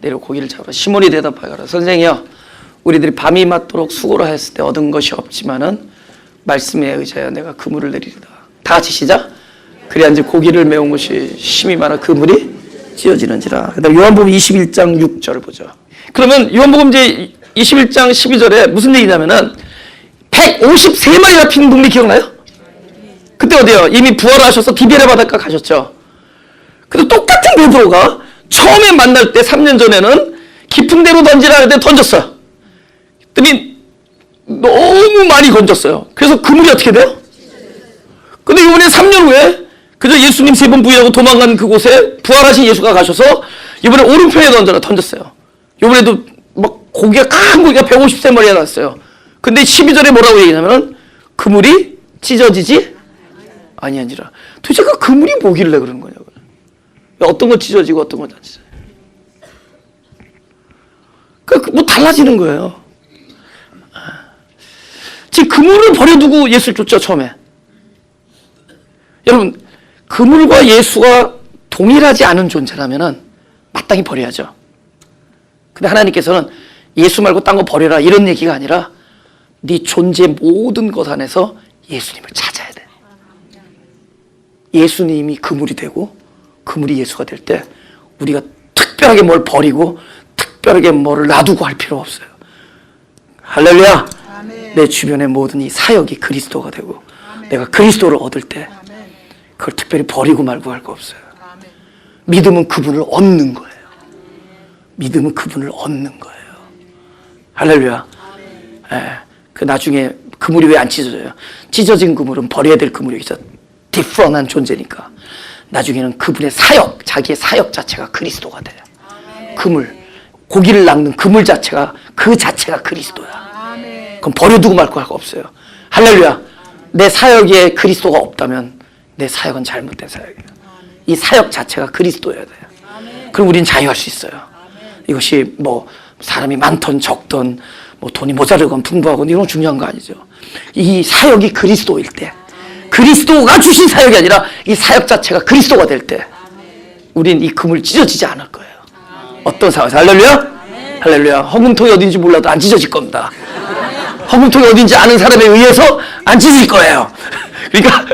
[SPEAKER 1] 내려 고기를 잡아. 시몬이 대답하여라. 선생이여, 우리들이 밤이 맞도록 수고를 하였을 때 얻은 것이 없지만은 말씀에 의지하여 내가 그물을 내리리다. 다 같이 시작. 그래야 이제 고기를 메운 것이 힘이 많아 그물이 찢어지는지라. 그다음 요한복음 21장 6절을 보죠. 그러면 요한복음 이제 21장 12절에 무슨 얘기냐면은 153마리 잡힌 놈이 기억나요? 그때 어디요? 이미 부활하셔서 디베레 바닷가 가셨죠. 근데 똑같은 베드로가 처음에 만날 때 3년 전에는 깊은 데로 던지라 할 때 던졌어요. 그랬더니 너무 많이 건졌어요. 그래서 그물이 어떻게 돼요? 근데 이번에 3년 후에 그저 예수님 3번 부인하고 도망간 그곳에 부활하신 예수가 가셔서 이번에 오른편에 던졌어요. 이번에도 막 고기가 큰 고기가 150마리가 났어요. 근데 12절에 뭐라고 얘기하냐면 그물이 찢어지지 아니하니라. 도대체 그 그물이 뭐길래 그러는 거냐고요. 어떤 건 찢어지고 어떤 건 안 찢어져요. 뭐 달라지는 거예요. 지금 그물을 버려두고 예수를 쫓죠, 처음에. 여러분, 그물과 예수가 동일하지 않은 존재라면은 마땅히 버려야죠. 근데 하나님께서는 예수 말고 딴 거 버려라 이런 얘기가 아니라 네 존재 모든 것 안에서 예수님을 찾아야 돼. 예수님이 그물이 되고 그물이 예수가 될 때 우리가 특별하게 뭘 버리고 특별하게 뭐를 놔두고 할 필요 없어요. 할렐루야. 아멘. 내 주변의 모든 이 사역이 그리스도가 되고 아멘. 내가 그리스도를 얻을 때 아멘. 그걸 특별히 버리고 말고 할 거 없어요. 아멘. 믿음은 그분을 얻는 거예요. 믿음은 그분을 얻는 거예요. 할렐루야. 예. 그 나중에 그물이 왜 안 찢어져요? 찢어진 그물은 버려야 될 그물이죠. 디프런한 존재니까. 나중에는 그분의 사역, 자기의 사역 자체가 그리스도가 돼요. 아멘. 그물, 고기를 낚는 그물 자체가 그 자체가 그리스도야. 아멘. 그럼 버려두고 말 거 할 거 없어요. 할렐루야. 내 사역에 그리스도가 없다면 내 사역은 잘못된 사역이에요. 이 사역 자체가 그리스도여야 돼요. 아멘. 그럼 우리는 자유할 수 있어요. 아멘. 이것이 뭐 사람이 많던 적던 뭐 돈이 모자르건 풍부하건 이런 건 중요한 거 아니죠. 이 사역이 그리스도일 때, 그리스도가 주신 사역이 아니라 이 사역 자체가 그리스도가 될 때 우린 이 그물 찢어지지 않을 거예요. 어떤 상황에서. 할렐루야? 할렐루야. 허문통이 어딘지 몰라도 안 찢어질 겁니다. 허문통이 어딘지 아는 사람에 의해서 안 찢어질 거예요. 그러니까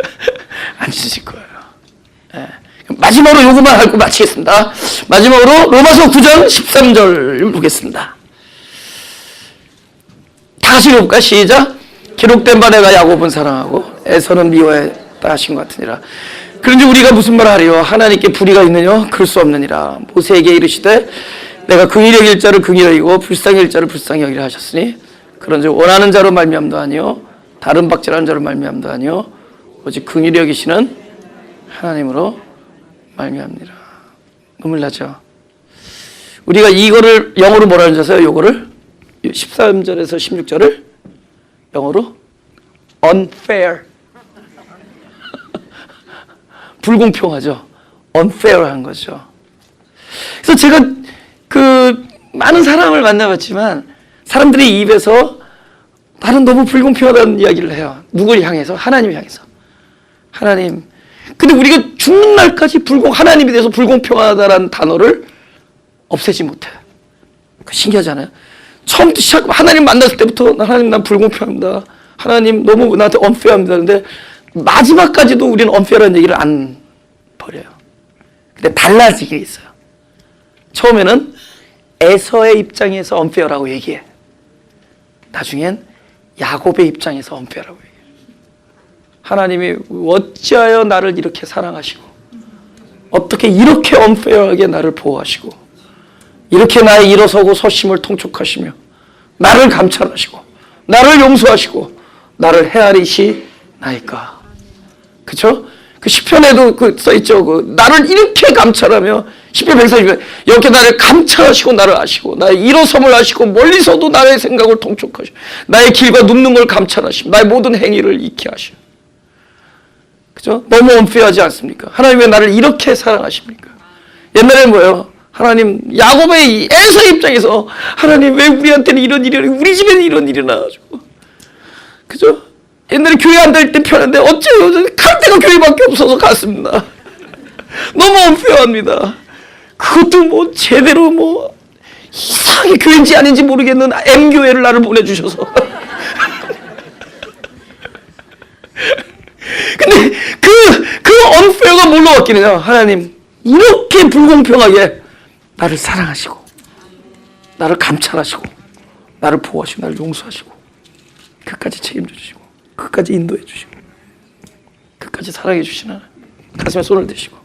[SPEAKER 1] 안 찢어질 거예요. 예. 마지막으로 요것만 하고 마치겠습니다. 마지막으로 로마서 9장 13절 보겠습니다. 다 같이 읽어볼까? 시작. 기록된 바 내가 야곱은 사랑하고 에서는 미워했다 하신 것 같으니라. 그런지 우리가 무슨 말을 하리요? 하나님께 불의가 있느냐? 그럴 수 없느니라. 모세에게 이르시되 내가 긍휼히 여길 자를 긍휼히 여기고 불쌍히 여길 자를 불쌍히 여기라 하셨으니 그런즉 원하는 자로 말미암도 아니요 다른 박제라는 자로 말미암도 아니요 오직 긍휼히 여기시는 하나님으로 말미암니라. 눈물 나죠? 우리가 이거를 영어로 뭐라는 줄 아세요? 요거를 13절에서 16절을 영어로 unfair 불공평하죠. unfair한 거죠. 그래서 제가 그 많은 사람을 만나봤지만 사람들이 입에서 나는 너무 불공평하다는 이야기를 해요. 누굴 향해서? 하나님을 향해서. 하나님. 근데 우리가 죽는 날까지 하나님에 대해서 불공평하다라는 단어를 없애지 못해. 신기하잖아요. 처음부터 하나님 만났을 때부터 하나님 난 불공평합니다. 하나님 너무 나한테 unfair합니다. 근데 마지막까지도 우리는 unfair한 얘기를 안 버려요. 근데 달라지게 있어요. 처음에는 에서의 입장에서 unfair라고 얘기해. 나중엔 야곱의 입장에서 unfair라고 얘기해. 하나님이 어찌하여 나를 이렇게 사랑하시고 어떻게 이렇게 unfair하게 나를 보호하시고 이렇게 나의 일어서고 서심을 통촉하시며 나를 감찰하시고 나를 용서하시고 나를 헤아리시나이까. 그쵸? 그 시편에도 써있죠. 나를 이렇게 감찰하며 시편 140편 이렇게 나를 감찰하시고 나를 아시고 나의 일어섬을 아시고 멀리서도 나의 생각을 통촉하시고 나의 길과 눕는 걸 감찰하시고 나의 모든 행위를 익히 하시고. 그죠? 너무 unfair하지 않습니까? 하나님 왜 나를 이렇게 사랑하십니까? 옛날에는 뭐예요? 하나님 야곱의 에서 입장에서 하나님 왜 우리한테는 이런 일이 우리 집에는 이런 일이 나가지고. 그죠? 옛날에 교회 안 다닐 때 편한데 어째요? 갈 데가 교회밖에 없어서 갔습니다. 너무 unfair합니다. 그것도 뭐 제대로 뭐 이상하게 교회인지 아닌지 모르겠는 M교회를 나를 보내주셔서. 근데 그 unfair가 뭘로 바뀌느냐? 하나님 이렇게 불공평하게 나를 사랑하시고 나를 감찰하시고 나를 보호하시고 나를 용서하시고 끝까지 책임져 주시고 끝까지 인도해 주시고 끝까지 사랑해 주시는 가슴에 손을 대시고.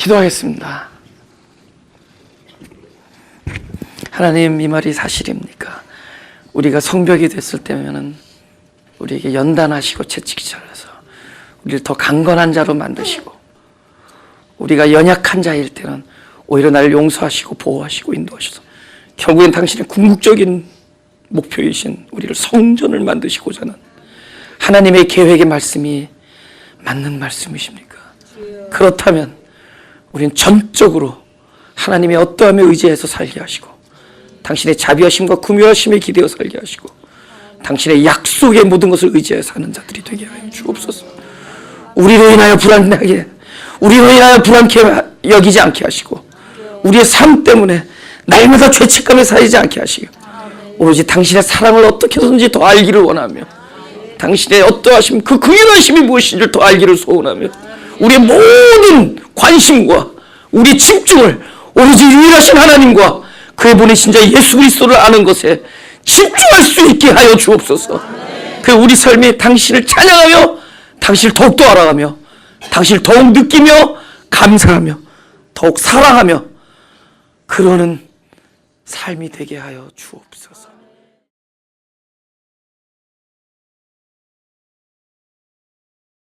[SPEAKER 1] 기도하겠습니다. 하나님 이 말이 사실입니까? 우리가 성벽이 됐을 때면은 우리에게 연단하시고 채찍이 잘라서 우리를 더 강건한 자로 만드시고 우리가 연약한 자일 때는 오히려 나를 용서하시고 보호하시고 인도하셔서 결국엔 당신의 궁극적인 목표이신 우리를 성전을 만드시고자 하는 하나님의 계획의 말씀이 맞는 말씀이십니까? 그렇다면 우리는 전적으로 하나님의 어떠함에 의지해서 살게 하시고 당신의 자비하심과 구별하심에 기대어 살게 하시고 당신의 약속의 모든 것을 의지하여 사는 자들이 되게 하여 주옵소서. 우리로 인하여 불안하게 우리로 인하여 불안케 여기지 않게 하시고 우리의 삶 때문에 날마다 죄책감에 살지 않게 하시고 오로지 당신의 사랑을 어떻게 해서든지 더 알기를 원하며 당신의 어떠하심 그 긍휼하심이 무엇인지를 더 알기를 소원하며 우리의 모든 관심과 우리 집중을 오로지 유일하신 하나님과 그의 보내신 자 예수 그리스도를 아는 것에 집중할 수 있게 하여 주옵소서. 그 우리 삶이 당신을 찬양하며 당신을 더욱더 알아가며 당신을 더욱 느끼며 감사하며 더욱 사랑하며 그러는 삶이 되게 하여 주옵소서.